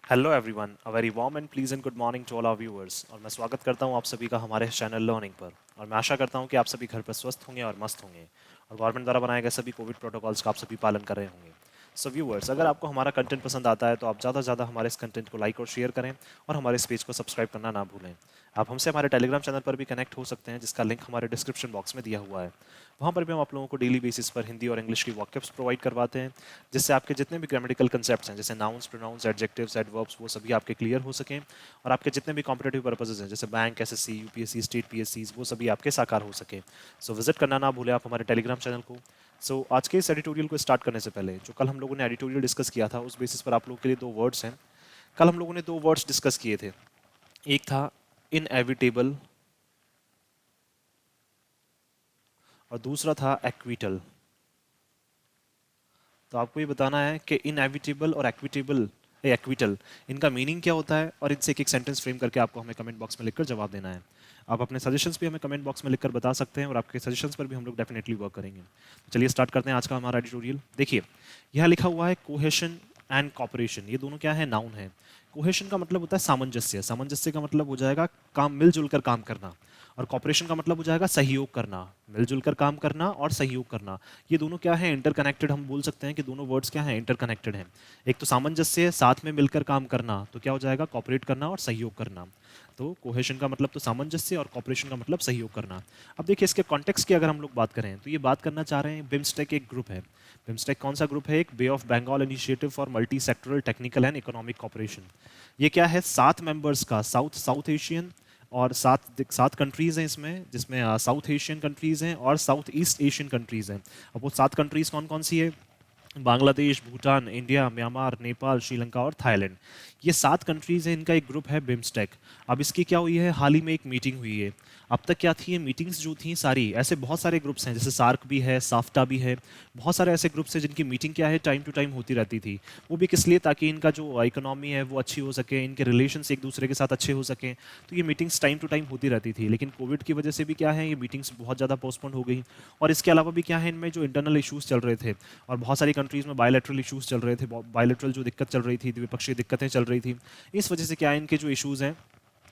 Hello everyone, a very warm and pleasant good morning to all our viewers. और मैं स्वागत करता हूं आप सभी का हमारे चैनल लर्निंग पर। और मैं आशा करता हूं कि आप सभी घर पर स्वस्थ होंगे और मस्त होंगे और गवर्नमेंट द्वारा बनाए गए सभी कोविड प्रोटोकॉल्स का आप सभी पालन कर रहे होंगे। सो व्यूअर्स, अगर आपको हमारा कंटेंट पसंद आता है तो आप ज़्यादा से ज़्यादा हमारे इस कंटेंट को लाइक और शेयर करें और हमारे इस पेज को सब्सक्राइब करना ना भूलें। आप हमसे हमारे टेलीग्राम चैनल पर भी कनेक्ट हो सकते हैं, जिसका लिंक हमारे डिस्क्रिप्शन बॉक्स में दिया हुआ है। वहाँ पर भी हम आप लोगों को डेली बेसिस पर हिंदी और इंग्लिश की वॉकअप्स प्रोवाइड करवाते हैं, जिससे आपके जितने भी ग्रामेटिकल कंसेप्ट्स हैं, जैसे नाउन्स, प्रोनाउंस, एडजेक्टिव्स, एडवर्ब्स, वो सभी आपके क्लियर हो सकें और आपके जितने भी कॉम्पिटेटिव पर्पसेस हैं, जैसे बैंक, एसएससी, यूपीएससी, स्टेट पीएससीज, वो सभी आपके साकार हो सके। सो विजिट करना ना भूलें आप हमारे टेलीग्राम चैनल को। सो आज के इस एडिटोरियल को स्टार्ट करने से पहले, जो कल हम लोगों ने एडिटोरियल डिस्कस किया था, उस बेसिस पर आप लोगों के लिए दो वर्ड्स हैं। कल हम लोगों ने दो वर्ड्स डिस्कस किए थे। एक था इनएविटेबल और दूसरा था एक्विटल। तो आपको ये बताना है कि इनएविटेबल और एक्विटल, इनका मीनिंग क्या होता है, और इनसे एक एक सेंटेंस फ्रेम करके आपको हमें कमेंट बॉक्स में लिखकर जवाब देना है। आप अपने सजेशंस भी हमें कमेंट बॉक्स में लिखकर बता सकते हैं और आपके सजेशंस पर भी हम लोग डेफिनेटली वर्क करेंगे। तो चलिए स्टार्ट करते हैं आज का हमारा एडिटोरियल। देखिए, यहाँ लिखा हुआ है कोहेशन एंड कॉपरेशन। ये दोनों क्या है? नाउन है। कोहेशन का मतलब होता है सामंजस्य। सामंजस्य का मतलब हो जाएगा काम, मिलजुल कर काम करना। और कॉपरेशन का मतलब हो जाएगा सहयोग करना, मिलजुल कर काम करना और सहयोग करना। ये दोनों क्या है? इंटरकनेक्टेड। हम बोल सकते हैं कि दोनों वर्ड्स क्या हैं? इंटरकनेक्टेड हैं। एक तो सामंजस्य, साथ में मिलकर काम करना, तो क्या हो जाएगा? कॉपरेट करना और सहयोग करना। तो कोहेशन का मतलब तो सामंजस्य और कॉपरेशन का मतलब सहयोग करना। अब देखिए, इसके कॉन्टेक्स्ट की अगर हम लोग बात करें तो ये बात करना चाह रहे हैं, बिम्स्टेक एक ग्रुप है। बिम्स्टेक कौन सा ग्रुप है? एक Bay of Bengal initiative for multi sectoral technical and economic cooperation. ये क्या है? 7 मेंबर्स का, साउथ साउथ एशियन, और सात कंट्रीज हैं इसमें, जिसमें साउथ एशियन कंट्रीज हैं और साउथ ईस्ट एशियन कंट्रीज हैं। अब वो 7 कंट्रीज कौन कौन सी है? बांग्लादेश, भूटान, इंडिया, म्यांमार, नेपाल, श्रीलंका और थाईलैंड। ये 7 कंट्रीज हैं, इनका एक ग्रुप है बिम्स्टेक। अब इसकी क्या हुई है? हाल ही में एक मीटिंग हुई है। अब तक क्या थी? ये मीटिंग्स जो थी सारी, ऐसे बहुत सारे ग्रुप्स हैं, जैसे सार्क भी है, साफ्टा भी है, बहुत सारे ऐसे ग्रुप्स हैं जिनकी मीटिंग क्या है? टाइम टू टाइम होती रहती थी। वो भी किस लिए? ताकि इनका जो इकोनॉमी है वो अच्छी हो सके, इनके रिलेशंस एक दूसरे के साथ अच्छे हो सकें। तो ये मीटिंग्स टाइम टू टाइम होती रहती थी, लेकिन कोविड की वजह से भी क्या है, ये मीटिंग्स बहुत ज़्यादा पोस्टपोन हो गई। और इसके अलावा भी क्या है, इनमें जो इंटरनल इशूज़ चल रहे थे, और बहुत सारी कंट्रीज़ में बायलैटरल इशूज़ चल रहे थे, बायलैटरल जो दिक्कत चल रही थी, द्विपक्षीय दिक्कतें चल रही थी। इस वजह से क्या है, इनके जो इशूज़ हैं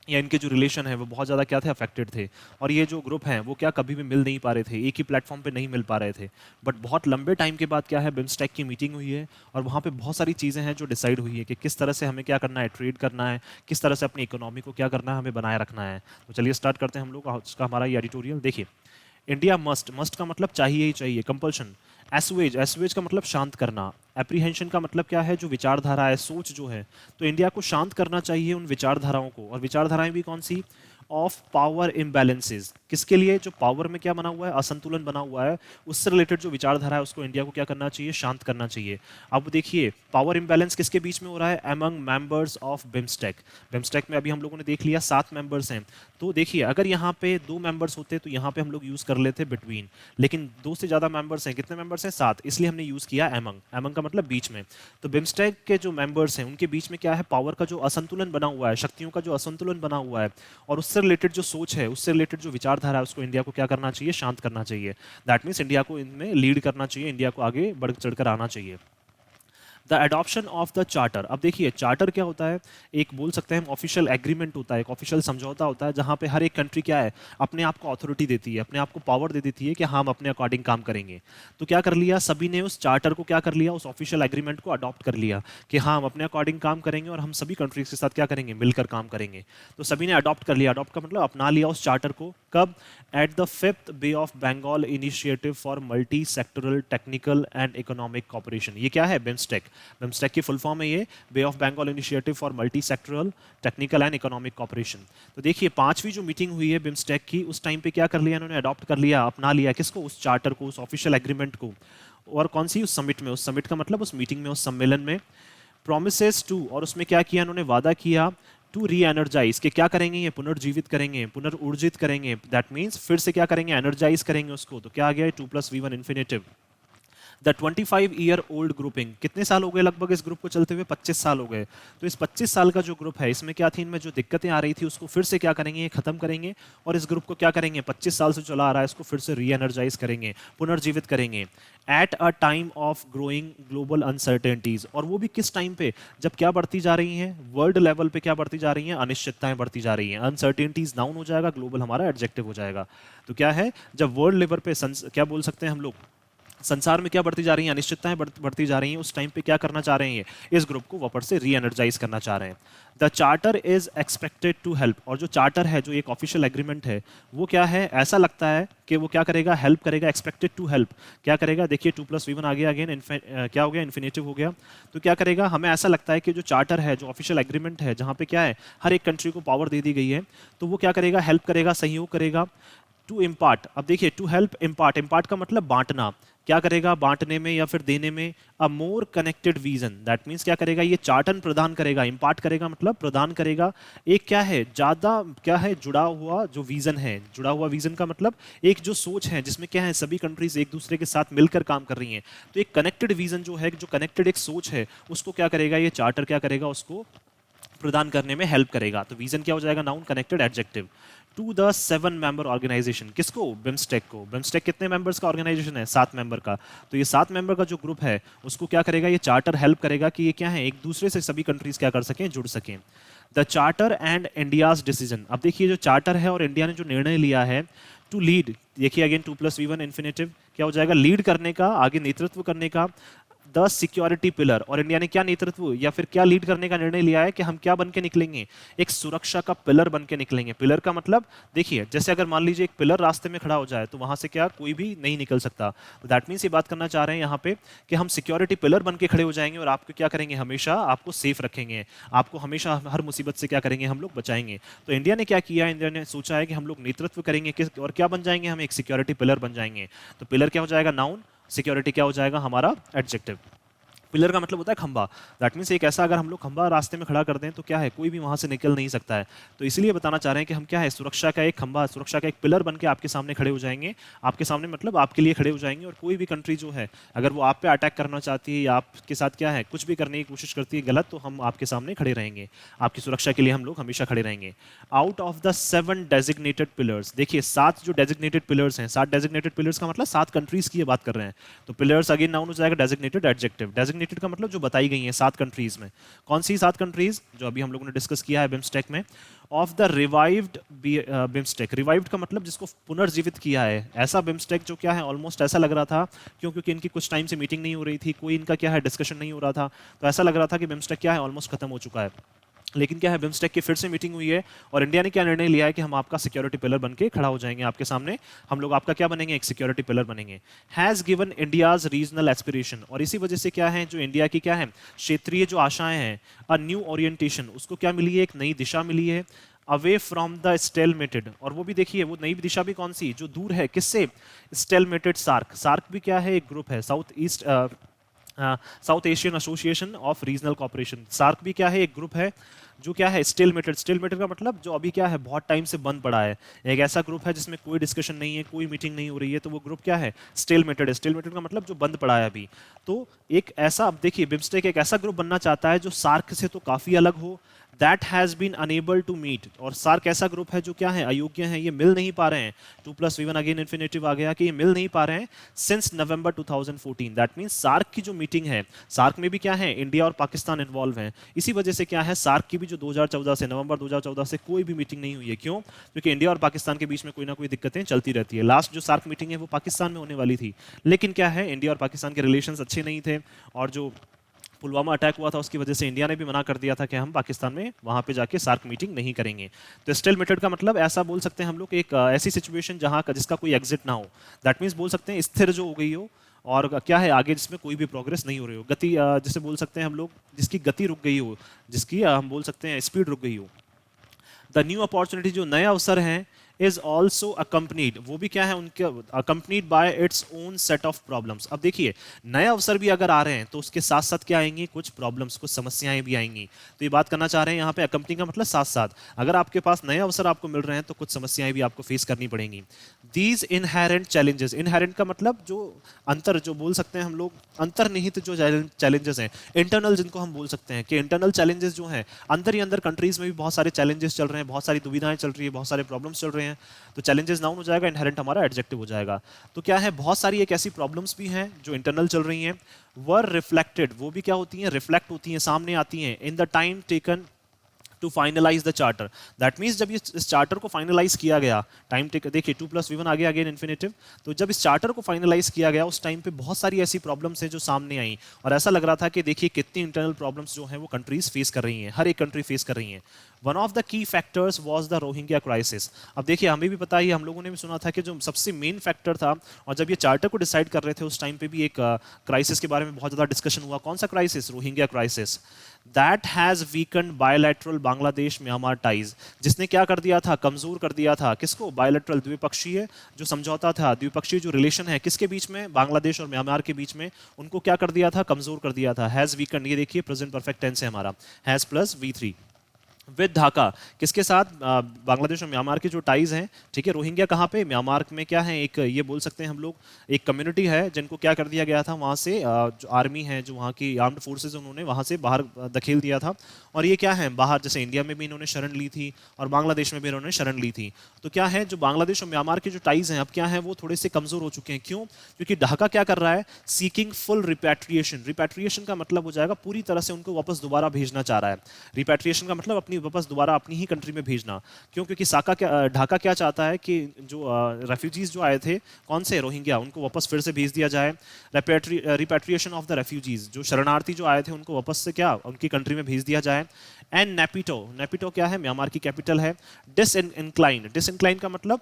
या इनके जो रिलेशन है वो बहुत ज़्यादा क्या थे? अफेक्टेड थे। और ये जो ग्रुप हैं वो क्या कभी भी मिल नहीं पा रहे थे, एक ही प्लेटफॉर्म पे नहीं मिल पा रहे थे। बट बहुत लंबे टाइम के बाद क्या है, बिम्स्टेक की मीटिंग हुई है और वहाँ पे बहुत सारी चीज़ें हैं जो डिसाइड हुई है कि किस तरह से हमें क्या करना है, ट्रेड करना है, किस तरह से अपनी इकोनॉमी को क्या करना है, हमें बनाए रखना है। तो चलिए स्टार्ट करते हैं हम लोग आज का हमारा ये एडिटोरियल। देखिए, इंडिया मस्ट, मस्ट का मतलब चाहिए ही चाहिए, कंपल्शन। एसुएज, एसुएज का मतलब शांत करना। एप्रीहेंशन का मतलब क्या है? जो विचारधारा है, सोच जो है। तो इंडिया को शांत करना चाहिए उन विचारधाराओं को। और विचारधाराएं भी कौन सी? Of power imbalances. किसके लिए? जो पावर में क्या बना हुआ है? असंतुलन बना हुआ है, उससे रिलेटेड जो विचारधारा है उसको इंडिया को क्या करना चाहिए? शांत करना चाहिए। अब देखिए, पावर इम्बैलेंस किसके बीच में हो रहा है? Among members of BIMSTEC. BIMSTEC में अभी हम लोगों ने देख लिया 7 मेंबर्स हैं। तो देखिए, अगर यहाँ पे 2 मेंबर्स होते तो यहाँ पे हम लोग यूज कर लेते बिटवीन, लेकिन 2 से ज्यादा मेंबर्स हैं। कितने मेंबर्स हैं? 7, इसलिए हमने यूज किया एमंग। एमंग का मतलब बीच में। तो बिम्स्टेक के जो मेंबर्स हैं उनके बीच में क्या है? पावर का जो असंतुलन बना हुआ है, शक्तियों का जो असंतुलन बना हुआ है, और उससे रिलेटेड जो सोच है, उससे रिलेटेड जो विचारधारा है, उसको इंडिया को क्या करना चाहिए? शांत करना चाहिए। दैट मीन्स इंडिया को इनमें लीड करना चाहिए, इंडिया को आगे बढ़ चढ़कर आना चाहिए। The adoption of the charter. अब देखिए, चार्टर क्या होता है? एक बोल सकते हैं हम ऑफिशियल एग्रीमेंट होता है, एक ऑफिशियल समझौता होता है, जहां पे हर एक कंट्री क्या है? अपने आप को अथॉरिटी देती है, अपने आप को पावर दे देती है कि हम अपने अकॉर्डिंग काम करेंगे। तो क्या कर लिया सभी ने? उस चार्टर को क्या कर लिया? उस ऑफिशियल एग्रीमेंट को अडॉप्ट कर लिया कि हाँ, हम अपने अकॉर्डिंग काम करेंगे और हम सभी कंट्रीज के साथ क्या करेंगे? मिलकर काम करेंगे। तो सभी ने अडॉप्ट कर लिया। अडॉप्ट का मतलब अपना लिया उस चार्टर को। कब? At the 5th Bay of Bengal initiative for multi sectoral technical and economic cooperation. ये क्या है? बिम्स्टेक। बिम्स्टेक की फुल फॉर्म है ये, Bay of Bengal initiative for multi sectoral technical and economic cooperation. तो देखिए, 5वीं जो मीटिंग हुई है बिम्स्टेक की, उस टाइम पे क्या कर लिया इन्होंने? अडॉप्ट कर लिया, अपना लिया किसको? उस चार्टर को, उस ऑफिशियल एग्रीमेंट को। और कौन सी? उस समिट में। उस समिट का मतलब उस मीटिंग में, उस सम्मेलन में। प्रोमिसेस टू, और उसमें क्या किया इन्होंने? वादा किया। टू री एनर्जाइज, के क्या करेंगे? ये पुनर्जीवित करेंगे, पुनर्ऊर्जित करेंगे। दैट मीन्स फिर से क्या करेंगे? एनर्जाइज करेंगे उसको। तो क्या आ गया? 2+V1 infinitive. The 25-year-old grouping, कितने साल हो गए लगभग इस ग्रुप को चलते हुए? 25 साल हो गए। तो इस 25 साल का जो ग्रुप है, इसमें क्या थी, इनमें जो दिक्कतें आ रही थी उसको फिर से क्या करेंगे, ये खत्म करेंगे और इस ग्रुप को क्या करेंगे, 25 साल से चला आ रहा है इसको फिर से री एनर्जाइज करेंगे, पुनर्जीवित करेंगे at a time of growing global uncertainties. और वो भी किस टाइम पे, जब क्या बढ़ती जा रही हैं, वर्ल्ड लेवल पे क्या बढ़ती जा रही हैं, अनिश्चितताएं बढ़ती जा रही हैं। अनसर्टेनिटीज नाउन हो जाएगा, ग्लोबल हमारा एडजेक्टिव हो जाएगा। तो क्या है, जब वर्ल्ड लेवल पे क्या बोल सकते हैं हम लोग, संसार में क्या बढ़ती जा रही हैं, अनिश्चितताएं बढ़ती जा रही हैं, उस टाइम पे क्या करना चाह रहे हैं, ये इस ग्रुप को वापस से री एनर्जाइज करना चाह रहे हैं। The charter is expected to help, और जो चार्टर है, जो एक ऑफिशियल एग्रीमेंट है, वो क्या है, ऐसा लगता है कि वो क्या करेगा, हेल्प करेगा, एक्सपेक्टेड टू हेल्प क्या करेगा, देखिए 2+V1 आ गया, अगेन क्या हो गया, इन्फिनेटिव हो गया। तो क्या करेगा, हमें ऐसा लगता है कि जो चार्टर है, जो ऑफिशियल एग्रीमेंट है, जहाँ पे क्या है, हर एक कंट्री को पावर दे दी गई है, तो वो क्या करेगा, हेल्प करेगा, सहयोग करेगा। टू इम्पार्ट, अब देखिए टू हेल्प इम्पार्ट, इम्पार्ट का मतलब बांटना, क्या करेगा, बांटने में या फिर देने में। A more connected vision, that means क्या करेगा, ये चार्टन प्रदान करेगा, इम्पार्ट करेगा मतलब प्रदान करेगा, एक क्या है, ज्यादा क्या है, जुड़ा हुआ जो विजन है, जुड़ा हुआ विजन का मतलब एक जो सोच है जिसमें क्या है, सभी कंट्रीज एक दूसरे के साथ मिलकर काम कर रही हैं। तो एक कनेक्टेड विजन जो है, जो कनेक्टेड एक सोच है, उसको क्या करेगा, ये चार्टर क्या करेगा, उसको प्रदान करने में हेल्प करेगा। तो विजन क्या हो जाएगा, noun, connected, adjective. To the 7 member organisation, किसको, बिम्स्टेक को। बिम्स्टेक कितने मेंबर्स का ऑर्गेनाइजेशन है, 7 मेंबर का। तो ये 7 मेंबर का जो ग्रुप है, उसको क्या करेगा, ये चार्टर हेल्प करेगा कि ये क्या है, एक दूसरे से सभी कंट्रीज क्या कर सकें, जुड़ सकें। The charter and India's decision, अब देखिए जो चार्टर है और इंडिया ने जो निर्णय लिया है, टू लीड, देखिए अगेन 2+V1 इन्फिनेटिव क्या हो जाएगा, लीड करने का, आगे नेतृत्व करने का। द सिक्योरिटी पिलर, और इंडिया ने क्या नेतृत्व या फिर क्या लीड करने का निर्णय लिया है कि हम क्या बन के निकलेंगे, एक सुरक्षा का पिलर बन के निकलेंगे। पिलर का मतलब देखिए, जैसे अगर मान लीजिए एक पिलर रास्ते में खड़ा हो जाए तो वहां से क्या कोई भी नहीं निकल सकता। तो दैट मीन्स ये बात करना चाह रहे हैं यहाँ पे कि हम सिक्योरिटी पिलर बन के खड़े हो जाएंगे और आपको क्या करेंगे, हमेशा आपको सेफ रखेंगे, आपको हमेशा हर मुसीबत से क्या करेंगे, हम लोग बचाएंगे। तो इंडिया ने क्या किया, इंडिया ने सोचा है कि हम लोग नेतृत्व करेंगे किस, और क्या बन जाएंगे, हम एक सिक्योरिटी पिलर बन जाएंगे। तो पिलर क्या हो जाएगा, नाउन, सिक्योरिटी क्या हो जाएगा, हमारा एडजेक्टिव। पिलर का मतलब होता है खंबा, दैट मीन्स एक ऐसा, अगर हम लोग खंबा रास्ते में खड़ा कर दें तो क्या है, कोई भी वहां से निकल नहीं सकता है। तो इसलिए बताना चाह रहे हैं कि हम क्या है, सुरक्षा का एक खंबा, सुरक्षा का एक पिलर बन के आपके सामने खड़े हो जाएंगे, आपके सामने मतलब आपके लिए खड़े हो जाएंगे। और कोई भी कंट्री जो है, अगर वो आप पे अटैक करना चाहती है या आपके साथ क्या है, कुछ भी करने की कोशिश करती है गलत, तो हम आपके सामने खड़े रहेंगे, आपकी सुरक्षा के लिए हम लोग हमेशा खड़े रहेंगे। Out of the 7 designated pillars, देखिए 7 जो डेजिग्नेटेड पिलर्स हैं, 7 डेजिग्नेटेड पिलर्स का मतलब 7 कंट्रीज की ये बात कर रहे हैं। तो पिलर्स अगेन नाउन हो जाएगा, डेजिग्नेटेड, एडजेक्टिव। डेजिग्नेटेड का मतलब जो बताई गई हैं 7 कंट्रीज में, कौन सी 7 कंट्रीज, जो अभी हम लोगों ने डिस्कस किया है बिम्स्टेक में। Of the revived BIMSTEC, revived का मतलब जिसको पुनर्जीवित किया है, ऐसा बिम्स्टेक जो क्या है, ऑलमोस्ट ऐसा लग रहा था, क्योंकि इनकी कुछ टाइम से मीटिंग नहीं हो रही थी, कोई इनका क्या है, डिस्कशन नहीं हो रहा था, तो ऐसा लग रहा था कि बिम्स्टेक क्या है, ऑलमोस्ट खत्म हो चुका है। लेकिन क्या है, बिम्स्टेक की फिर से मीटिंग हुई है और इंडिया ने क्या निर्णय लिया है कि हम आपका सिक्योरिटी पिलर बन के खड़ा हो जाएंगे आपके सामने, हम लोग आपका क्या बनेंगे, एक सिक्योरिटी पिलर बनेंगे। Has given India's regional aspiration, और इसी वजह से क्या है, जो इंडिया की क्या है, क्षेत्रीय जो आशाएं हैं, अ न्यू ओरिएंटेशन, उसको क्या मिली है, एक नई दिशा मिली है। अवे फ्रॉम द स्टेलमेटेड, और वो भी देखिए, वो नई दिशा भी कौन सी, जो दूर है, किससे, स्टेलमेटेड सार्क। सार्क भी क्या है, एक ग्रुप है, South Asian Association of Regional Cooperation. SAARC भी क्या है, एक ग्रुप है जो क्या है, स्टेलमेटेड। स्टेलमेटेड का मतलब जो अभी क्या है, बहुत टाइम से बंद पड़ा है, एक ऐसा ग्रुप है जिसमें कोई डिस्कशन नहीं है, कोई मीटिंग नहीं हो रही है, तो वो ग्रुप क्या है, स्टेलमेटेड है। स्टेलमेटेड का मतलब जो बंद पड़ा है अभी। तो एक ऐसा, अब देखिए बिम्स्टेक एक ऐसा ग्रुप बनना चाहता है जो सार्क से तो काफी अलग हो, that has been unable to meet, और सार्क ऐसा ग्रुप है जो क्या है, अयोग्य है, ये मिल नहीं पा रहे हैं। 2+V1 अगेन इन्फिनेटिव आ गया कि ये मिल नहीं पा रहे हैं since November 2014। That means SAARC की जो मीटिंग है, सार्क में भी क्या है, इंडिया और पाकिस्तान इन्वॉल्व हैं, इसी वजह से क्या है, सार्क की भी जो 2014 से, नवंबर 2014 से कोई भी मीटिंग नहीं हुई है। क्यों, क्योंकि इंडिया और पाकिस्तान के बीच में कोई ना कोई दिक्कतें चलती रहती है। लास्ट जो सार्क मीटिंग है वो पाकिस्तान में होने वाली थी, लेकिन क्या है, इंडिया और पाकिस्तान के रिलेशंस अच्छे नहीं थे, और जो पुलवामा अटैक हुआ था उसकी वजह से इंडिया ने भी मना कर दिया था कि हम पाकिस्तान में वहां पे जाके सार्क मीटिंग नहीं करेंगे। तो स्टेलमेटेड का मतलब ऐसा बोल सकते हैं हम लोग, एक ऐसी सिचुएशन जहां का जिसका कोई एग्जिट ना हो, दैट मीन्स बोल सकते हैं स्थिर जो हो गई हो, और क्या है, आगे जिसमें कोई भी प्रोग्रेस नहीं हो रही हो, गति जिसे बोल सकते हैं हम लोग, जिसकी गति रुक गई हो, जिसकी हम बोल सकते हैं स्पीड रुक गई हो। द न्यू अपॉर्चुनिटी, जो नए अवसर हैं, इज ऑल्सो अकम्पनीड, वो भी क्या है उनके accompanied by its own set of problems. अब देखिए नए अवसर भी अगर आ रहे हैं तो उसके साथ साथ क्या आएंगी, कुछ प्रॉब्लम्स, कुछ समस्याएं भी आएंगी। तो ये बात करना चाह रहे हैं यहाँ पे अकम्पनी का मतलब साथ साथ, अगर आपके पास नए अवसर आपको मिल रहे हैं तो कुछ समस्याएं भी आपको फेस करनी पड़ेंगी। दीज इनहेरेंट चैलेंजेस, इनहेरेंट का मतलब जो अंतर, जो बोल सकते हैं हम लोग अंतर्निहित जो चैलेंजेस हैं, इंटरनल जिनको हम बोल सकते हैं कि इंटरनल चैलेंजेस जो हैं अंदर ही अंदर कंट्रीज में भी बहुत सारे चैलेंजेस चल रहे हैं, बहुत सारी दुविधाएं चल रही है, बहुत सारे प्रॉब्लम्स चल रहे हैं। तो चैलेंजेस नाउन हो जाएगा, इनहेरेंट हमारा एडजेक्टिव हो जाएगा। तो क्या है, बहुत सारी एक ऐसी प्रॉब्लम्स भी हैं जो इंटरनल चल रही हैं, वर रिफ्लेक्टेड, वो भी क्या होती हैं, रिफ्लेक्ट होती हैं, सामने आती हैं, in the time taken to finalise the charter. That means जब इस चार्टर को फाइनलाइज किया गया, टाइम टेक देखिए 2+V1 आगे अगेन इन्फिनेटिव, तो जब इस चार्टर को फाइनलाइज किया गया उस टाइम पे बहुत सारी ऐसी प्रॉब्लम्स हैं जो सामने आई, और ऐसा लग रहा था कि देखिए कितनी इंटरनल प्रॉब्लम्स जो हैं वो कंट्रीज फेस कर रही हैं, हर एक कंट्री फेस कर रही हैं। One of the key factors was the Rohingya crisis. अब देखिए हमें भी पता है, हम लोगों ने भी सुना था कि जो सबसे मेन फैक्टर था, और जब ये चार्टर को डिसाइड कर रहे थे उस टाइम पे भी एक क्राइसिस के बारे में बहुत ज़्यादा डिस्कशन हुआ। कौन सा crisis? Rohingya crisis. That has weakened bilateral Bangladesh Myanmar ties, जिसने क्या कर दिया था, कमज़ोर कर दिया था किसको? बायलैटरल, द्विपक्षीय जो समझौता था, द्विपक्षीय जो रिलेशन है किसके बीच में? बांग्लादेश और म्यांमार के बीच में, उनको क्या कर दिया था? कमज़ोर कर दिया था। हैज़ वीकन्ड, ये देखिए प्रेजेंट परफेक्ट टेंस है हमारा, has plus V3 with Dhaka, किसके साथ? बांग्लादेश और म्यांमार के जो टाइज हैं, ठीक है। रोहिंग्या कहाँ पे? म्यांमार में क्या है, एक ये बोल सकते हैं हम लोग एक कम्युनिटी है जिनको क्या कर दिया गया था, वहाँ से जो आर्मी है, जो वहाँ की आर्म्ड फोर्सेज, उन्होंने वहाँ से बाहर धकेल दिया था। और ये क्या है, बाहर जैसे इंडिया में भी इन्होंने शरण ली थी और बांग्लादेश में भी इन्होंने शरण ली थी। तो क्या है, जो बांग्लादेश और म्यांमार के जो टाइज हैं अब क्या है, वो थोड़े से कमजोर हो चुके हैं। क्यों? क्योंकि ढाका क्या कर रहा है, सीकिंग फुल रिपैट्रिएशन। रिपैट्रिएशन का मतलब हो जाएगा पूरी तरह से उनको वापस दोबारा भेजना चाह रहा है। रिपैट्रिएशन का मतलब अपनी वापस दोबारा अपनी ही कंट्री में भेजना। क्यों? क्योंकि ढाका क्या चाहता है कि जो रेफ्यूजीज जो आए थे, कौन से? रोहिंग्या, उनको वापस फिर से भेज दिया जाए। रिपैट्रिएशन ऑफ द रेफ्यूजीज, जो शरणार्थी जो आए थे उनको वापस से क्या, उनकी कंट्री में भेज दिया जाए। एंड नेपिटो, नेपिटो क्या है, म्यांमार की कैपिटल है। डिसइंक्लाइन, डिसइंक्लाइन का मतलब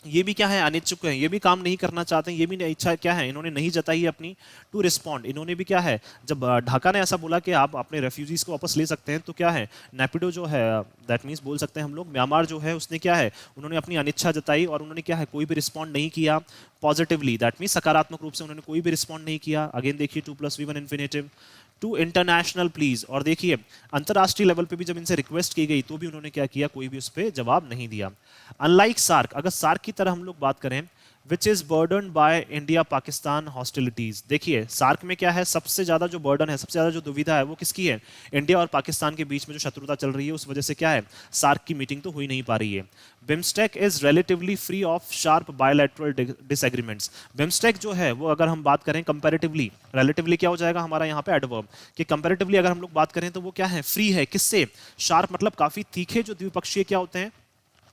ये भी क्या है, अनिच्छुक है, ये भी काम नहीं करना चाहते हैं, ये भी इच्छा क्या है, इन्होंने नहीं जताई है अपनी। टू रिस्पॉन्ड, इन्होंने भी क्या है, जब ढाका ने ऐसा बोला कि आप अपने रेफ्यूजीज को वापस ले सकते हैं, तो क्या है, नेपिडो जो है, दैट मीन्स बोल सकते हैं हम लोग म्यांमार जो है, उसने क्या है, उन्होंने अपनी अनिच्छा जताई और उन्होंने क्या है, कोई भी रिस्पॉन्ड नहीं किया पॉजिटिवली। दैट मीन्स सकारात्मक रूप से उन्होंने कोई भी रिस्पॉन्ड नहीं किया। अगेन देखिए 2+V1 infinitive. To international please, और देखिए अंतरराष्ट्रीय लेवल पे भी जब इनसे रिक्वेस्ट की गई तो भी उन्होंने क्या किया, कोई भी उस पर जवाब नहीं दिया। अनलाइक सार्क, अगर सार्क की तरह हम लोग बात करें, which is burden by India Pakistan hostilities. देखिए सार्क में क्या है, सबसे ज्यादा जो बर्डन है, सबसे ज्यादा जो दुविधा है वो किसकी है? इंडिया और पाकिस्तान के बीच में जो शत्रुता चल रही है उस वजह से क्या है, सार्क की मीटिंग तो हो ही नहीं पा रही है। BIMSTEC is relatively free of sharp bilateral disagreements. BIMSTEC जो है वो अगर हम बात करें कंपैरेटिवली, रिलेटिवली क्या हो जाएगा हमारा यहाँ पे एडवर्ब, कि कंपैरेटिवली अगर हम लोग बात करें तो वो क्या है, फ्री है। किससे? शार्प मतलब काफी तीखे जो द्विपक्षीय क्या होते हैं,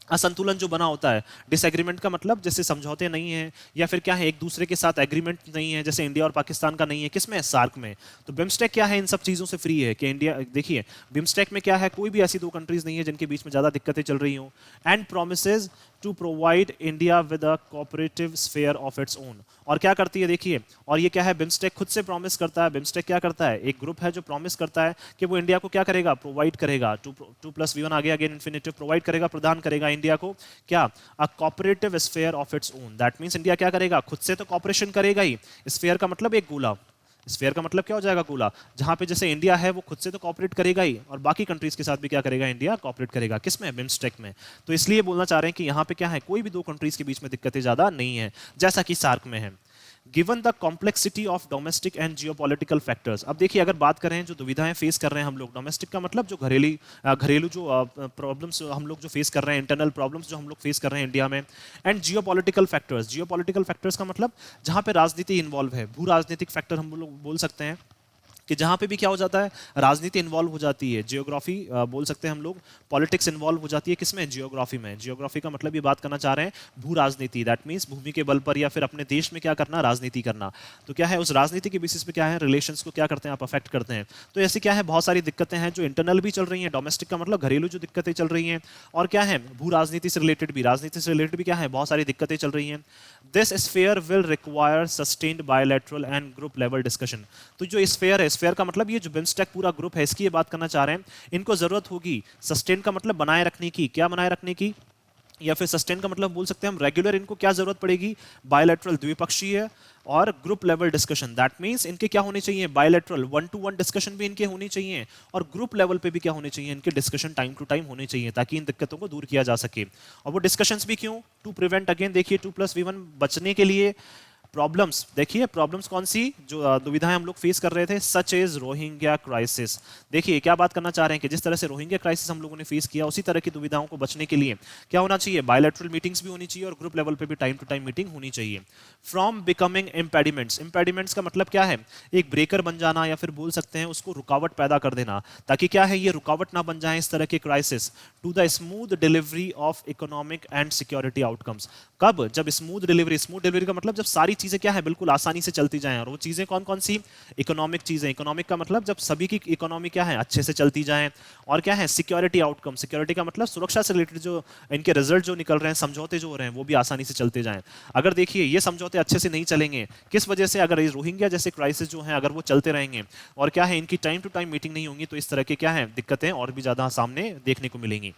असंतुलन जो बना होता है। डिसएग्रीमेंट का मतलब जैसे समझौते नहीं है, या फिर क्या है, एक दूसरे के साथ एग्रीमेंट नहीं है, जैसे इंडिया और पाकिस्तान का नहीं है, किसमें? सार्क में। तो बिम्स्टेक क्या है, इन सब चीज़ों से फ्री है कि इंडिया, देखिए बिम्स्टेक में क्या है, कोई भी ऐसी दो कंट्रीज नहीं है जिनके बीच में ज़्यादा दिक्कतें चल रही हों। And promises to provide India with a cooperative sphere of its own. और क्या करती है देखिए, और ये क्या है, बिम्स्टेक खुद से प्रॉमिस करता है। बिम्स्टेक क्या करता है, एक ग्रुप है जो प्रॉमिस करता है कि वो इंडिया को क्या करेगा, प्रोवाइड करेगा। 2+V1 आगे अगेन इन्फिनेटिव, प्रोवाइड करेगा, प्रदान करेगा इंडिया को क्या, अ cooperative sphere of its own. That means India क्या करेगा, खुद से तो कॉपरेशन करेगा ही। स्फीयर का मतलब एक गोला, स्फीयर का मतलब क्या हो जाएगा, गोला। जहां पे जैसे इंडिया है वो खुद से तो कॉपरेट करेगा ही, और बाकी कंट्रीज के साथ भी क्या करेगा, इंडिया कॉपरेट करेगा। किसमें? बिम्स्टेक में। तो इसलिए बोलना चाह रहे हैं कि यहाँ पे क्या है, कोई भी दो कंट्रीज के बीच में दिक्कतें ज्यादा नहीं है, जैसा कि सार्क में है। Given the complexity of domestic and geopolitical factors. अब देखिए अगर बात करें जो दुविधाएं फेस कर रहे हैं हम लोग, डोमेस्टिक का मतलब जो घरेलू जो प्रॉब्लम्स हम लोग जो फेस कर रहे हैं, इंटरनल प्रॉब्लम्स जो हम लोग फेस कर रहे हैं इंडिया में। And geopolitical factors, geopolitical factors का मतलब जहां पे राजनीति इन्वॉल्व है, भू राजनीतिक फैक्टर हम लोग बोल सकते हैं, कि जहाँ पे भी क्या हो जाता है, राजनीति इन्वॉल्व हो जाती है। जियोग्राफी बोल सकते हैं हम लोग, पॉलिटिक्स इन्वॉल्व हो जाती है किसमें, जियोग्राफी में। जियोग्राफी का मतलब ये बात करना चाह रहे हैं भू राजनीति, दैट मीन्स भूमि के बल पर या फिर अपने देश में क्या करना, राजनीति करना। तो क्या है, उस राजनीति के बेसिस पे क्या है, रिलेशंस को क्या करते हैं आप, अफेक्ट करते हैं। तो ऐसी क्या है, बहुत सारी दिक्कतें हैं जो इंटरनल भी चल रही हैं, डोमेस्टिक का मतलब घरेलू जो दिक्कतें चल रही हैं, और क्या है, भू राजनीति से रिलेटेड भी, राजनीति से रिलेटेड भी क्या है, बहुत सारी दिक्कतें चल रही हैं। This sphere will require sustained bilateral and group level discussion. तो जो स्फीयर है, स्फीयर का मतलब ये जो बिम्स्टेक पूरा ग्रुप है, इसकी ये बात करना चाह रहे हैं, इनको जरूरत होगी सस्टेन का मतलब बनाए रखने की, क्या बनाए रखने की, या फिर सस्टेन का मतलब बोल सकते हैं हम रेगुलर, इनको क्या जरूरत पड़ेगी, बायलैटरल द्विपक्षीय और group level discussion. That means इनके क्या होने चाहिए, बायलैटरल 1-to-1 डिस्कशन भी इनके होनी चाहिए, और ग्रुप लेवल पे भी क्या होने चाहिए, इनके डिस्कशन टाइम टू टाइम होने चाहिए, ताकि इन दिक्कतों को दूर किया जा सके। और वो डिस्कशंस भी क्यों, टू प्रिवेंट, अगेन देखिए 2+V1 बचने के लिए प्रॉब्लम्स। देखिए प्रॉब्लम्स कौन सी, जो दुविधाएं हम लोग फेस कर रहे थे, सच एज रोहिंग्या क्राइसिस। देखिए क्या बात करना चाह रहे हैं कि जिस तरह से रोहिंग्या क्राइसिस हम लोगों ने फेस किया, उसी तरह की दुविधाओं को बचने के लिए क्या होना चाहिए, बायलैटरल मीटिंग्स भी होनी चाहिए और ग्रुप लेवल पे भी टाइम टू टाइम मीटिंग होनी चाहिए। फ्रॉम बिकमिंग इम्पेडिमेंट्स, इम्पेडिमेंट्स का मतलब क्या है, एक ब्रेकर बन जाना, या फिर बोल सकते हैं उसको रुकावट पैदा कर देना, ताकि क्या है, ये रुकावट ना बन जाए इस तरह के crisis, to the smooth delivery of economic and security outcomes. कब, जब स्मूथ डिलीवरी, स्मूथ डिलीवरी का मतलब जब सारी चीजें क्या है बिल्कुल आसानी से चलती जाएं, और वो चीजें कौन कौन सी, इकोनॉमिक चीजें, इकोनॉमिक का मतलब जब सभी की इकोनॉमी क्या है अच्छे से चलती जाए, और क्या है सिक्योरिटी आउटकम, सिक्योरिटी का मतलब सुरक्षा से रिलेटेड जो इनके रिजल्ट जो निकल रहे हैं, समझौते जो हो रहे हैं, वो भी आसानी से चलते जाएं। अगर देखिए ये समझौते अच्छे से नहीं चलेंगे, किस वजह से, अगर ये रोहिंग्या जैसे क्राइसिस जो है अगर वो चलते रहेंगे, और क्या है इनकी टाइम टू टाइम मीटिंग नहीं होंगी, तो इस तरह के क्या है दिक्कतें और भी ज्यादा सामने देखने को मिलेंगी।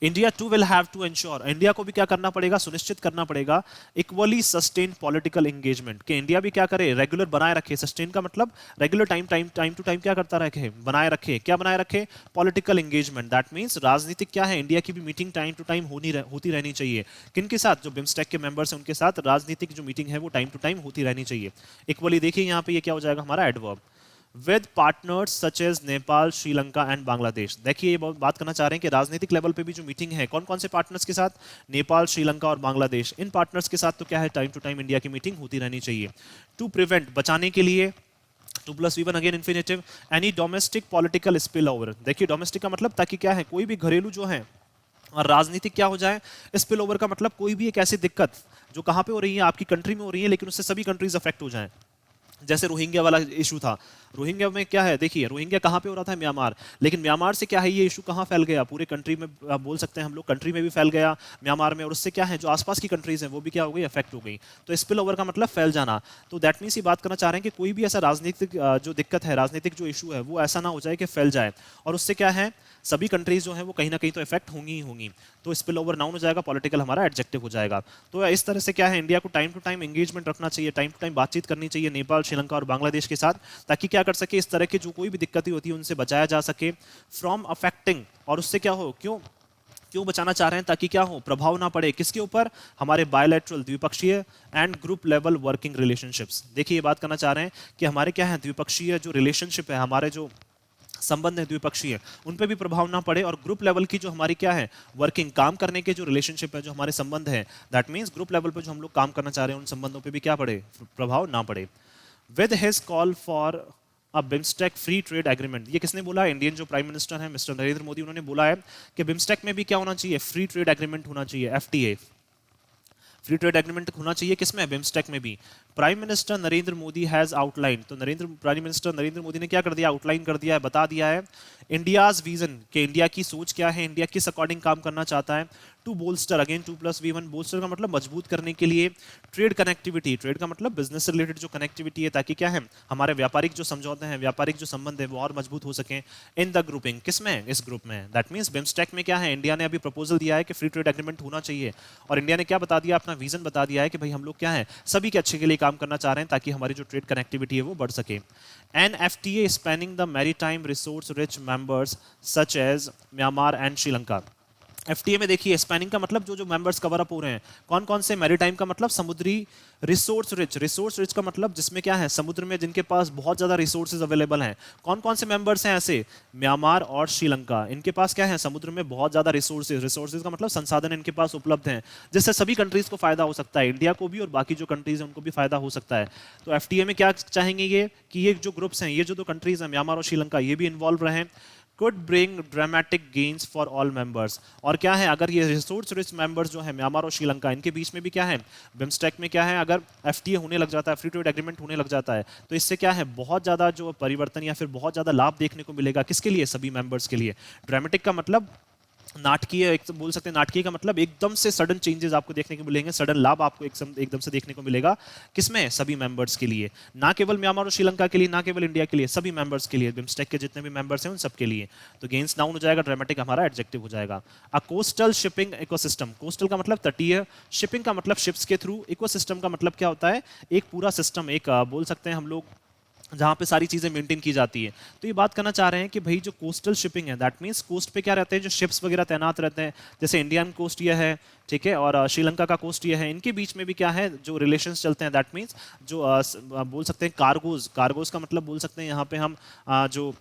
India too will have to ensure, India को भी क्या करना पड़ेगा, सुनिश्चित करना पड़ेगा, इक्वली सस्टेन पॉलिटिकल एंगेजमेंट, कि इंडिया भी क्या करे, रेगुलर बनाए रखे, सस्टेन का मतलब रेगुलर टाइम टू टाइम क्या करता रखे, बनाए रखे, क्या बनाए रखे, पॉलिटिकल एंगेजमेंट। दैट मींस राजनीतिक क्या है, इंडिया की भी मीटिंग टाइम टू टाइम होती रहनी चाहिए, किनके साथ, जो बिम्स्टेक के मेंबर्स हैं उनके साथ राजनीतिक जो मीटिंग है वो टाइम टू टाइम होती रहनी चाहिए। इक्वली देखिए यहाँ पे ये क्या हो जाएगा हमारा adverb, with partners such as Nepal, Sri Lanka and Bangladesh. देखिए ये बात करना चाह रहे हैं कि राजनीतिक लेवल पे भी जो मीटिंग है, कौन कौन से पार्टनर्स के साथ, नेपाल, श्रीलंका और बांग्लादेश, इन पार्टनर्स के साथ तो क्या है टाइम टू टाइम इंडिया की मीटिंग होती रहनी चाहिए। टू प्रिवेंट, बचाने के लिए, 2+V1 again infinitive, any domestic political spill over. देखिए डोमेस्टिक का मतलब ताकि क्या है कोई भी घरेलू जो है और राजनीतिक क्या हो जाए, स्पिल ओवर का मतलब कोई भी एक ऐसी दिक्कत जो कहाँ पे हो रही है, आपकी कंट्री में हो रही है, लेकिन उससे सभी कंट्रीज अफेक्ट हो जाएं। जैसे रोहिंग्या वाला इशू था, रोहिंग्या में क्या है, देखिए रोहिंग्या कहाँ पे हो रहा था, म्यांमार, लेकिन म्यांमार से क्या है ये इशू कहाँ फैल गया, पूरे कंट्री में, आप बोल सकते हैं हम लोग कंट्री में भी फैल गया म्यांमार में, और उससे क्या है जो आसपास की कंट्रीज हैं वो भी क्या हो गई, अफेक्ट हो गई। तो स्पिल ओवर का मतलब फैल जाना। तो दैट मीन्स ये बात करना चाह रहे हैं कि कोई भी ऐसा राजनीतिक जो दिक्कत है, राजनीतिक जो इशू है वो ऐसा ना हो जाए कि फैल जाए, और उससे क्या है सभी कंट्रीज जो है वो कहीं ना कहीं तो इफेक्ट होंगी ही होंगी। तो स्पिल ओवर नाउन हो जाएगा, पॉलिटिकल हमारा एडजेक्टिव हो जाएगा। तो इस तरह से क्या है इंडिया को टाइम टू टाइम एंगेजमेंट रखना चाहिए, टाइम टू टाइम बातचीत करनी चाहिए नेपाल, श्रीलंका और बांग्लादेश के साथ, ताकि क्या कर सके इस तरह की जो कोई भी दिक्कतें होती है उनसे बचाया जा सके, फ्रॉम अफेक्टिंग, और उससे क्या हो, क्यों क्यों बचाना चाह रहे हैं, ताकि क्या हो, प्रभाव ना पड़े किसके ऊपर, हमारे बायलैटरल द्विपक्षीय and group level working relationships. देखिए ये बात करना चाह रहे हैं कि हमारे क्या है द्विपक्षीय जो रिलेशनशिप है, हमारे जो संबंध है द्विपक्षीय, उन पे भी प्रभाव ना पड़े, और ग्रुप लेवल की जो हमारी क्या है वर्किंग, काम करने के जो रिलेशनशिप है, जो हमारे संबंध है, दैट मींस ग्रुप लेवल पे जो हम लोग काम करना चाह रहे हैं उन संबंधों पे भी क्या पड़े, प्रभाव ना पड़े। With his call for a BIMSTEC free trade agreement, ये किसने बोला, इंडियन जो प्राइम मिनिस्टर है मिस्टर नरेंद्र मोदी, उन्होंने बोला है कि बिम्स्टेक में भी क्या होना चाहिए, फ्री ट्रेड एग्रीमेंट होना चाहिए, एफटीए, फ्री ट्रेड एग्रीमेंट होना चाहिए, किसमें, बिम्स्टेक में भी। Prime minister Narendra Modi has outline, तो प्राइम मिनिस्टर नरेंद्र मोदी ने क्या कर दिया, आउटलाइन कर दिया है, बता दिया है, इंडियाज विजन, कि इंडिया की सोच क्या है, इंडिया किस अकॉर्डिंग काम करना चाहता है, to bolster, again 2+V1, bolster का मतलब मजबूत करने के लिए, ट्रेड कनेक्टिविटी, ट्रेड का मतलब बिजनेस से रिलेटेड जो कनेक्टिविटी है, ताकि क्या है हमारे व्यापारिक जो समझौते हैं, व्यापारिक जो संबंध है वो और मजबूत हो सकें, इन द ग्रुपिंग, किसमें, इस ग्रुप में। दैट मींस बिम्स्टेक में क्या है, इंडिया ने अभी प्रपोजल दिया है कि फ्री ट्रेड एग्रीमेंट होना चाहिए, और इंडिया ने क्या बता दिया, अपना विजन बता दिया है कि भाई हम लोग क्या है सभी के अच्छे के लिए काम करना चाह रहे हैं, ताकि हमारी जो ट्रेड कनेक्टिविटी है वो बढ़ सके। An FTA spanning the maritime resource rich members such as Myanmar and Sri Lanka. FTA में देखिए स्पैनिंग का मतलब जो जो मेंबर्स कवर अप हो रहे हैं, कौन कौन से, मैरीटाइम का मतलब समुद्री, रिसोर्स रिच का मतलब जिसमें क्या है समुद्र में जिनके पास बहुत ज्यादा रिसोर्सेज अवेलेबल हैं, कौन कौन से मेंबर्स हैं ऐसे, म्यांमार और श्रीलंका, इनके पास क्या है समुद्र में बहुत ज्यादा रिसोर्सेज का मतलब संसाधन इनके पास उपलब्ध हैं, जिससे सभी कंट्रीज को फायदा हो सकता है, इंडिया को भी और बाकी जो कंट्रीज हैं उनको भी फायदा हो सकता है। तो एफटीए में क्या चाहेंगे ये कि ये जो ग्रुप्स हैं, ये जो दो कंट्रीज हैं म्यांमार और श्रीलंका, ये भी इन्वॉल्व रहें, could bring dramatic gains for all members। और क्या है अगर ये रिसोर्स रिच मेंबर्स जो है म्यांमार और श्रीलंका, इनके बीच में भी क्या है बिम्स्टेक में क्या है, अगर एफटीए होने लग जाता है, फ्री ट्रेड एग्रीमेंट होने लग जाता है, तो इससे क्या है बहुत ज्यादा जो परिवर्तन या फिर बहुत ज्यादा लाभ देखने को मिलेगा, किसके लिए, सभी मेंबर्स के लिए। ड्रामेटिक का मतलब नाटकीय, एक तो बोल सकते हैं नाटकीय का मतलब एकदम से सडन चेंजेस आपको देखने को मिलेंगे, सडन लाभ आपको एकदम से देखने को मिलेगा। किसमें? सभी मेंबर्स के लिए, ना केवल म्यांमार और श्रीलंका के लिए, ना केवल इंडिया के लिए, सभी मेंबर्स के लिए, बिम्स्टेक के जितने भी मेंबर्स हैं उन सबके लिए। तो गेंस नाउन हो जाएगा, ड्रामेटिक हमारा एडजेक्टिव हो जाएगा। A coastal shipping ecosystem, coastal का मतलब तटीय, शिपिंग का मतलब शिप्स के थ्रू, इकोसिस्टम का मतलब क्या होता है? एक पूरा सिस्टम, एक बोल सकते हैं हम लोग जहाँ पे सारी चीज़ें मेंटेन की जाती है। तो ये बात करना चाह रहे हैं कि भाई जो कोस्टल शिपिंग है, दैट मीन्स कोस्ट पे क्या रहते हैं, जो शिप्स वगैरह तैनात रहते हैं, जैसे इंडियन कोस्ट ये है, ठीक है, और श्रीलंका का कोस्ट ये है, इनके बीच में भी क्या है, जो रिलेशंस चलते हैं, दैट मीन्स जो बोल सकते हैं कार्गोज, कार्गोज का मतलब बोल सकते हैं यहाँ पे हम जो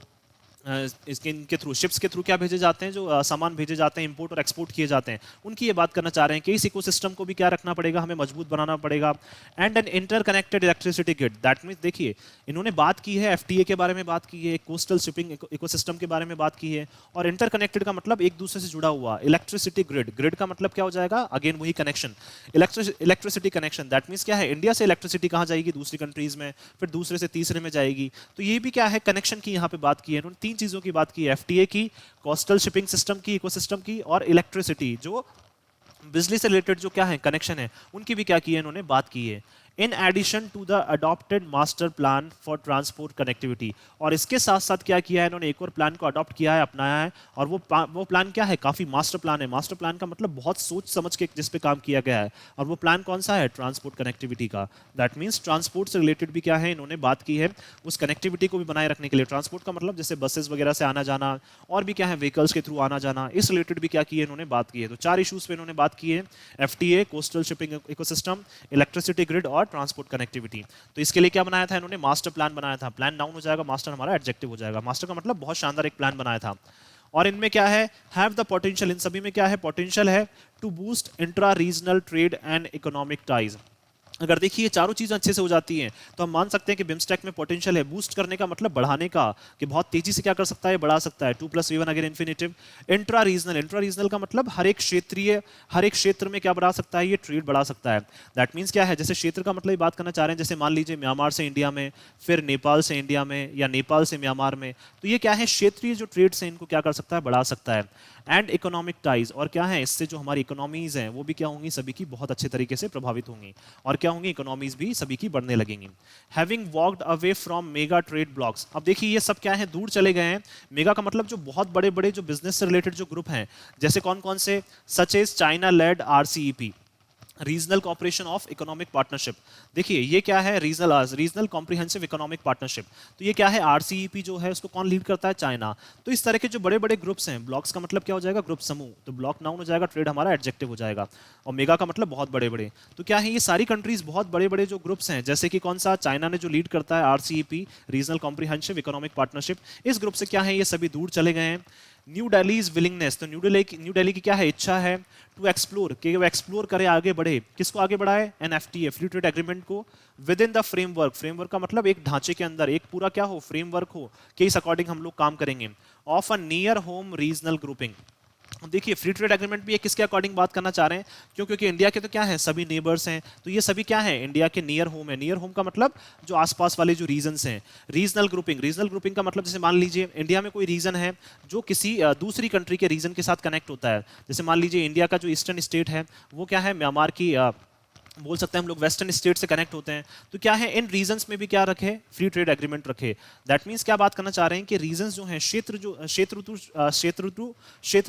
इसके इनके थ्रू, शिप्स के थ्रू क्या भेजे जाते हैं, जो सामान भेजे जाते हैं, इंपोर्ट और एक्सपोर्ट किए जाते हैं, उनकी ये बात करना चाह रहे हैं कि इस इकोसिस्टम को भी क्या रखना पड़ेगा, हमें मजबूत बनाना पड़ेगा। And an interconnected electricity grid, that means देखिए इन्होंने बात की है एफटीए के बारे में, बात की है कोस्टल शिपिंग इकोसिस्टम के बारे में बात की है, और इंटरकनेक्टेड का मतलब एक दूसरे से जुड़ा हुआ, इलेक्ट्रिसिटी ग्रिड, ग्रिड का मतलब क्या हो जाएगा, अगेन वही connection, electricity connection, that means क्या है, इंडिया से इलेक्ट्रिसिटी कहाँ जाएगी, दूसरी कंट्रीज में, फिर दूसरे से तीसरे में जाएगी। तो ये भी क्या है, कनेक्शन की यहाँ पे बात की है इन्होंने, तीन चीजों की बात की है, एफटीए की, कोस्टल शिपिंग सिस्टम की, इकोसिस्टम की, और इलेक्ट्रिसिटी, जो बिजली से रिलेटेड जो क्या है कनेक्शन है, उनकी भी क्या की है इन्होंने, बात की है। In addition to the adopted master plan for transport connectivity, और इसके साथ साथ क्या किया है इन्होंने, एक और प्लान को अडॉप्ट किया है, अपनाया है, और वो प्लान क्या है, काफी मास्टर प्लान है। मास्टर प्लान का मतलब बहुत सोच समझ के जिस पे काम किया गया है, और वो प्लान कौन सा है, ट्रांसपोर्ट कनेक्टिविटी का। दैट मीन्स ट्रांसपोर्ट से रिलेटेड भी क्या है इन्होंने बात की है, उस कनेक्टिविटी को भी बनाए रखने के लिए। ट्रांसपोर्ट का मतलब जैसे बसेस वगैरह से आना जाना, और भी क्या है व्हीकल्स के थ्रू आना जाना, इस रिलेटेड भी क्या की है इन्होंने, बात की है। तो चार इशूज पे इन्होंने बात की है, FTA, coastal shipping ecosystem, electricity grid और ट्रांसपोर्ट कनेक्टिविटी। तो इसके लिए क्या बनाया था इन्होंने, मास्टर प्लान बनाया था। प्लान नाउन हो जाएगा, मास्टर हमारा एडजेक्टिव हो जाएगा। मास्टर का मतलब बहुत शानदार एक प्लान बनाया था। और इनमें क्या है, हैव द पोटेंशियल, इन सभी में क्या है, पोटेंशियल है to boost intra regional trade and economic ties. अगर देखिए ये चारों चीजें अच्छे से हो जाती हैं तो हम मान सकते हैं कि बिम्स्टेक में पोटेंशियल है, बूस्ट करने का मतलब बढ़ाने का, कि बहुत तेजी से क्या कर सकता है, बढ़ा सकता है। 2+V1 again infinitive. Intra regional, intra regional का मतलब हर एक क्षेत्रीय, हर एक क्षेत्र में क्या बढ़ा सकता है, ये ट्रेड बढ़ा सकता है। दैट मीन्स क्या है, जैसे क्षेत्र का मतलब बात करना चाह रहे हैं, जैसे मान लीजिए म्यांमार से इंडिया में, फिर नेपाल से इंडिया में, या नेपाल से म्यांमार में, तो ये क्या है, क्षेत्रीय जो ट्रेड्स हैं इनको क्या कर सकता है, बढ़ा सकता है। एंड इकोनॉमिक टाइज, और क्या है, इससे जो हमारी इकोनॉमीज हैं वो भी क्या होंगी, सभी की बहुत अच्छे तरीके से प्रभावित होंगी, और क्या होंगी, इकोनॉमीज भी सभी की बढ़ने लगेंगी। Having walked away from mega trade blocks, अब देखिए ये सब क्या है, दूर चले गए हैं। मेगा का मतलब जो बहुत बड़े बड़े जो बिजनेस से रिलेटेड जो ग्रुप हैं, जैसे कौन कौन से, such as China led RCEP, regional cooperation of economic partnership. देखिए ये क्या है, रीजनल कॉम्प्रिहेंसिव इकोनॉमिक पार्टनरशिप। तो ये क्या है, आरसीईपी जो है उसको कौन लीड करता है, चाइना। तो इस तरह के जो बड़े बड़े ग्रुप्स हैं, ब्लॉक्स का मतलब क्या हो जाएगा, ग्रुप समूह, तो ब्लॉक नाउन हो जाएगा, ट्रेड हमारा एडजेक्टिव हो जाएगा, और मेगा का मतलब बहुत बड़े बड़े। तो क्या है, ये सारी कंट्रीज बहुत बड़े बड़े जो ग्रुप्स हैं, जैसे कि कौन सा, चाइना ने जो लीड करता है RCEP, regional comprehensive economic partnership, इस ग्रुप से क्या है, ये सभी दूर चले गए हैं। न्यू दिल्लीज विलिंगनेस, तो न्यू दिल्ली की क्या है, इच्छा है, टू एक्सप्लोर, कि वो एक्सप्लोर करे, आगे बढ़े, किसको आगे बढ़ाए, एनएफटीए, फ्री ट्रेड एग्रीमेंट को, with in the framework, framework का मतलब एक ढांचे के अंदर, एक पूरा क्या हो, फ्रेमवर्क हो, कि इस अकॉर्डिंग हम लोग काम करेंगे, of a near home regional grouping. देखिए फ्री ट्रेड एग्रीमेंट भी ये किसके अकॉर्डिंग बात करना चाह रहे हैं, क्यों, क्योंकि इंडिया के तो क्या है, सभी नेबर्स हैं, तो ये सभी क्या है, इंडिया के नियर होम है। नियर होम का मतलब जो आसपास वाले जो रीजन्स हैं। रीजनल ग्रुपिंग, रीजनल ग्रुपिंग का मतलब जैसे मान लीजिए इंडिया में कोई रीजन है जो किसी दूसरी कंट्री के रीजन के साथ कनेक्ट होता है। जैसे मान लीजिए इंडिया का जो ईस्टर्न स्टेट है वो क्या है, म्यांमार की बोल सकते हैं हम लोग वेस्टर्न स्टेट से कनेक्ट होते हैं, तो क्या है, इन रीजन्स में भी क्या रखे, फ्री ट्रेड एग्रीमेंट रखे। दैट मीन्स क्या बात करना चाह रहे हैं कि रीजन्स जो हैं, क्षेत्र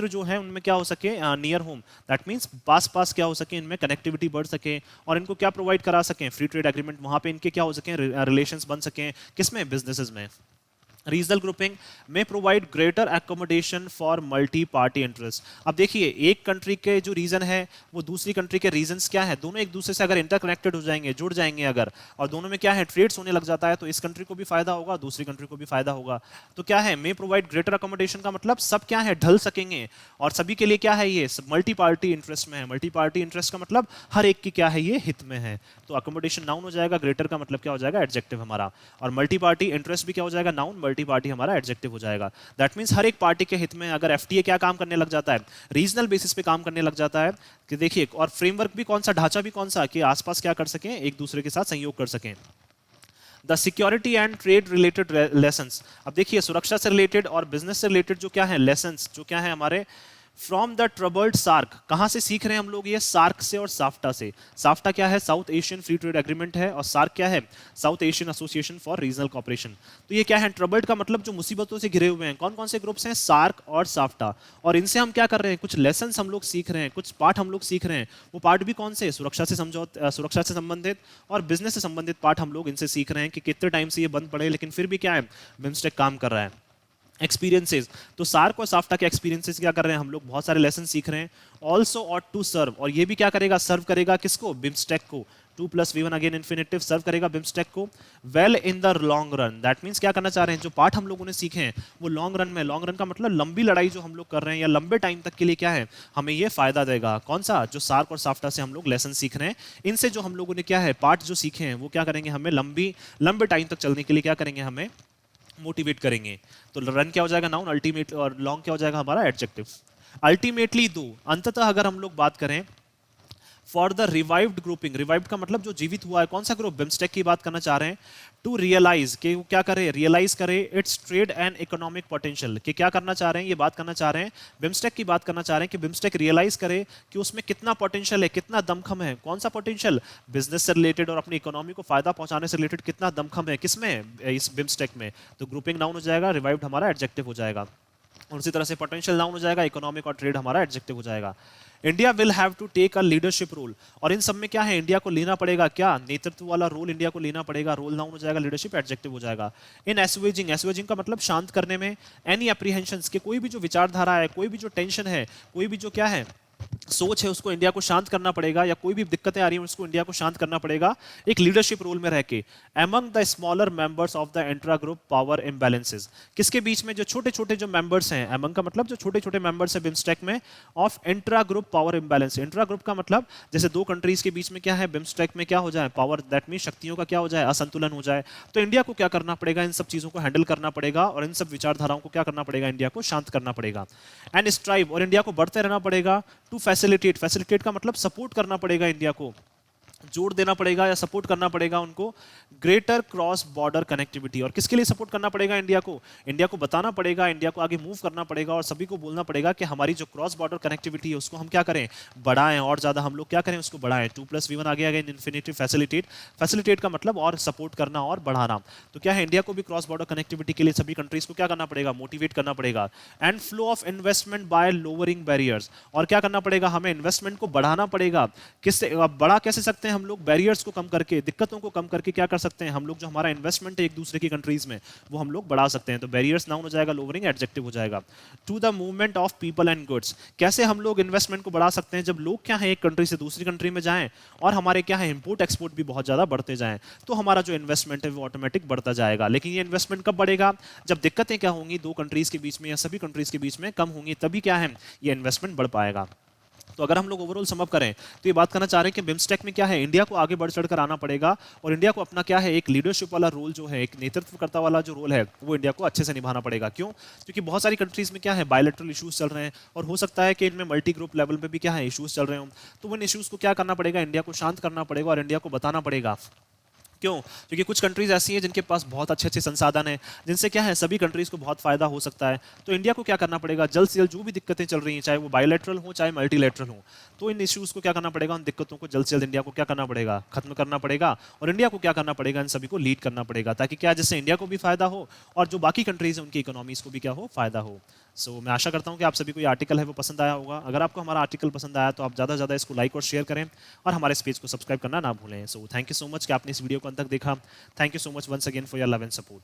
जो है उनमें क्या हो सके, नियर होम, दैट मीन्स पास पास क्या हो सके, इनमें कनेक्टिविटी बढ़ सके, और इनको क्या प्रोवाइड करा सकें, फ्री ट्रेड एग्रीमेंट, वहां पे इनके क्या हो सके, रिलेशंस बन सकें, किसमें, बिजनेसेस में। रीजनल ग्रुपिंग में provide greater accommodation for multi party interest. अब देखिए एक कंट्री के जो रीजन है वो दूसरी कंट्री के रीजन्स क्या है, दोनों एक दूसरे से अगर इंटरकनेक्टेड हो जाएंगे, जुड़ जाएंगे अगर, और दोनों में क्या है, ट्रेड्स होने लग जाता है, तो इस कंट्री को भी फायदा होगा, दूसरी कंट्री को भी फायदा होगा। तो क्या है, मे प्रोवाइड ग्रेटर अकोमोडेशन का मतलब सब क्या है, ढल सकेंगे, और सभी के लिए क्या है, ये मल्टी पार्टी इंटरेस्ट में है। मल्टी पार्टी इंटरेस्ट का मतलब हर एक की क्या है, ये हित में है। तो अकोमोडेशन नाउन हो जाएगा, ग्रेटर का मतलब क्या हो जाएगा, एडजेक्टिव हमारा, और मल्टी पार्टी इंटरेस्ट भी क्या हो जाएगा, नाउन, मल्टी पार्टी हमारा एडजेक्टिव हो जाएगा। दैट मींस हर एक पार्टी के हित में अगर एफटीए क्या काम करने लग जाता है, रीजनल बेसिस पे काम करने लग जाता है, कि देखिए, और फ्रेमवर्क भी कौन सा, ढांचा भी कौन सा, कि आसपास क्या कर सकें, एक दूसरे के साथ सहयोग कर सकें। The security and trade related lessons. अब देखिए सुरक्षा से रिलेटेड और बिजनेस से रिलेटेड जो क्या है लेसन्स, जो क्या है हमारे फ्रॉम द ट्रबल्ड सार्क, कहां से सीख रहे हैं हम लोग ये? सार्क से और साफ्टा से। साफ्टा क्या है? South Asian free trade agreement है, और सार्क क्या है? South Asian association for regional cooperation. तो ये क्या है? ट्रबल्ड का मतलब जो मुसीबतों से घिरे हुए हैं। कौन कौन से ग्रुप्स हैं? सार्क और साफ्टा। और इनसे हम क्या कर रहे हैं? कुछ लेसन हम लोग सीख रहे हैं, कुछ पार्ट हम लोग सीख रहे हैं। वो पार्ट भी कौन से? सुरक्षा से सुरक्षा से संबंधित और बिजनेस से संबंधित पार्ट हम लोग इनसे सीख रहे हैं कि कितने टाइम से ये बंद पड़े, लेकिन फिर भी क्या है? बिम्स्टेक काम कर रहा है। एक्सपीरियंसेस, तो सार्क और साफ्टा के एक्सपीरियंसेस क्या कर रहे हैं हम लोग? बहुत सारे लेसन सीख रहे हैं। ऑल्सो ऑट टू सर्व, और ये भी क्या करेगा? सर्व करेगा किसको? बिम्स्टेक को। 2+V1 अगेन इन्फिनेटिव, सर्व करेगा बिम्स्टेक को well in the long run. That means क्या करना चाह रहे हैं? जो पार्ट हम लोगों ने सीखे हैं वो लॉन्ग रन में, लॉन्ग रन का मतलब लंबी लड़ाई जो हम लोग कर रहे हैं या लंबे टाइम तक के लिए क्या है? हमें ये फायदा देगा। कौन सा? जो सार्क और साफ्टा से हम लोग लेसन सीख रहे हैं, इनसे जो हम लोगों ने क्या है पार्ट जो सीखे हैं वो क्या करेंगे? हमें लंबे टाइम तक चलने के लिए क्या करेंगे? हमें मोटिवेट करेंगे। तो रन क्या हो जाएगा? नाउन। अल्टीमेट, और लॉन्ग क्या हो जाएगा हमारा? एडजेक्टिव। अल्टीमेटली दो, अंततः अगर हम लोग बात करें for the revived grouping, revived का मतलब जो जीवित हुआ है, कौन सा ग्रुप? बिम्स्टेक की बात करना चाह रहे हैं। टू रियलाइज, के क्या करे? रियलाइज करे it's trade and economic potential, कि क्या करना चाह रहे हैं? ये बात करना चाह रहे हैं, बिम्स्टेक की बात करना चाह रहे हैं कि बिम्स्टेक रियलाइज करे कि उसमें कितना पोटेंशियल है, कितना दमखम है। कौन सा पोटेंशियल? बिजनेस से रिलेटेड और अपनी इकोनॉमी को फायदा पहुंचाने से रिलेटेड कितना दमखम है, किसमें? इस बिम्स्टेक में। तो ग्रुपिंग नाउन हो जाएगा, रिवाइव्ड हमारा एडजेक्टिव हो जाएगा, और उसी तरह से पोटेंशियल नाउन हो जाएगा, इकोनॉमिक और ट्रेड हमारा एडजेक्टिव हो जाएगा। India will have to take a leadership role, और इन सब में क्या है? इंडिया को लेना पड़ेगा क्या? नेतृत्व वाला रोल इंडिया को लेना पड़ेगा। रोल नाउन हो जाएगा, लीडरशिप एडजेक्टिव हो जाएगा। इन एसवेजिंग, एसवेजिंग का मतलब शांत करने में, एनी एप्रीहेंशंस, के कोई भी जो विचारधारा है, कोई भी जो टेंशन है, कोई भी जो क्या है सोच है, उसको इंडिया को शांत करना पड़ेगा, या कोई भी दिक्कतें आ रही हैं उसको इंडिया को शांत करना पड़ेगा एक लीडरशिप रोल में रह के। Among the smaller members of the intra group power imbalances, किसके बीच में? जो छोटे छोटे जो मेंबर्स हैं, एमंग का मतलब जो छोटे छोटे मेंबर्स हैं बिम्स्टेक में, of intra group power imbalance. Intra group का मतलब जैसे दो कंट्रीज के बीच में क्या है? बिम्स्टेक में क्या हो जाए? पावर, दैट मीन शक्तियों का क्या हो जाए? असंतुलन हो जाए। तो इंडिया को क्या करना पड़ेगा? इन सब चीजों को हैंडल करना पड़ेगा, और इन सब विचारधाराओं को क्या करना पड़ेगा? इंडिया को शांत करना पड़ेगा। एंड स्ट्राइव, और इंडिया को बढ़ते रहना पड़ेगा। टू फैसिलिटेट, फैसिलिटेट का मतलब सपोर्ट करना पड़ेगा इंडिया को, जोड़ देना पड़ेगा या सपोर्ट करना पड़ेगा उनको। ग्रेटर क्रॉस बॉर्डर कनेक्टिविटी, और किसके लिए सपोर्ट करना पड़ेगा इंडिया को? इंडिया को बताना पड़ेगा, इंडिया को आगे मूव करना पड़ेगा, और सभी को बोलना पड़ेगा कि हमारी जो क्रॉस बॉर्डर कनेक्टिविटी है उसको हम क्या करें? बढ़ाएं, और ज्यादा हम लोग क्या करें? उसको बढ़ाएं। 2+V1 आगे अगेन इन्फिनेटिव, फैसिलिटेट। फैसिलिटेट का मतलब और सपोर्ट करना और बढ़ाना। तो क्या है? इंडिया को भी क्रॉस बॉर्डर कनेक्टिविटी के लिए सभी कंट्रीज को क्या करना पड़ेगा? मोटिवेट करना पड़ेगा। And flow of investment by lowering barriers, और क्या करना पड़ेगा? हमें इन्वेस्टमेंट को बढ़ाना पड़ेगा। किससे बढ़ा कैसे सकते हैं हम लोग? बैरियर्स को कम करके, दिक्कतों को कम करके क्या कर सकते हैं हम लोग? जो हमारा इन्वेस्टमेंट है एक दूसरे की कंट्रीज में, वो हम लोग बढ़ा सकते हैं। तो बैरियर्स नाउन हो जाएगा, लोअरिंग एडजेक्टिव हो जाएगा। To the movement of people and goods, कैसे हम लोग इन्वेस्टमेंट को बढ़ा सकते हैं? जब लोग क्या है एक कंट्री से दूसरी कंट्री में जाएं, और हमारे क्या है इंपोर्ट एक्सपोर्ट भी बहुत ज्यादा बढ़ते जाएं, तो हमारा जो इन्वेस्टमेंट है वो ऑटोमेटिक बढ़ता जाएगा। लेकिन ये इन्वेस्टमेंट कब बढ़ेगा? जब दिक्कतें क्या होंगी दो कंट्रीज के बीच में या सभी कंट्रीज के बीच में कम होंगी, तभी क्या है ये इन्वेस्टमेंट बढ़ पाएगा। तो अगर हम लोग ओवरऑल समअप करें तो ये बात करना चाह रहे हैं कि बिम्स्टेक में क्या है? इंडिया को आगे बढ़ चढ़कर आना पड़ेगा, और इंडिया को अपना क्या है एक लीडरशिप वाला रोल जो है, एक नेतृत्वकर्ता वाला जो रोल है, वो इंडिया को अच्छे से निभाना पड़ेगा। क्यों? क्योंकि बहुत सारी कंट्रीज में क्या है बायलैटरल इश्यूज चल रहे हैं, और हो सकता है कि इनमें मल्टी ग्रुप लेवल पे भी क्या है इश्यूज चल रहे हों। तो उन इश्यूज को क्या करना पड़ेगा? इंडिया को शांत करना पड़ेगा, और इंडिया को बताना पड़ेगा। क्यों? क्योंकि कुछ कंट्रीज ऐसी हैं जिनके पास बहुत अच्छे अच्छे संसाधन हैं, जिनसे क्या है सभी कंट्रीज को बहुत फायदा हो सकता है। तो इंडिया को क्या करना पड़ेगा? जल्द से जल्द जो भी दिक्कतें चल रही हैं, चाहे वो बायलैटरल हो चाहे मल्टीलैटरल हो, तो इन इश्यूज को क्या करना पड़ेगा? उन दिक्कतों को जल्द से जल्द इंडिया को क्या करना पड़ेगा? खत्म करना पड़ेगा। और इंडिया को क्या करना पड़ेगा? इन सभी को लीड करना पड़ेगा, ताकि क्या जिससे इंडिया को भी फायदा हो, और जो बाकी कंट्रीज हैं उनकी इकोनॉमीज को भी क्या हो? फायदा हो। मैं आशा करता हूँ कि आप सभी को ये आर्टिकल है वो पसंद आया होगा। अगर आपको हमारा आर्टिकल पसंद आया तो आप ज़्यादा से ज़्यादा इसको लाइक और शेयर करें, और हमारे इस पेज को सब्सक्राइब करना ना भूलें। थैंक यू सो मच कि आपने इस वीडियो को अंत तक देखा। Thank you so much once again for your love and support.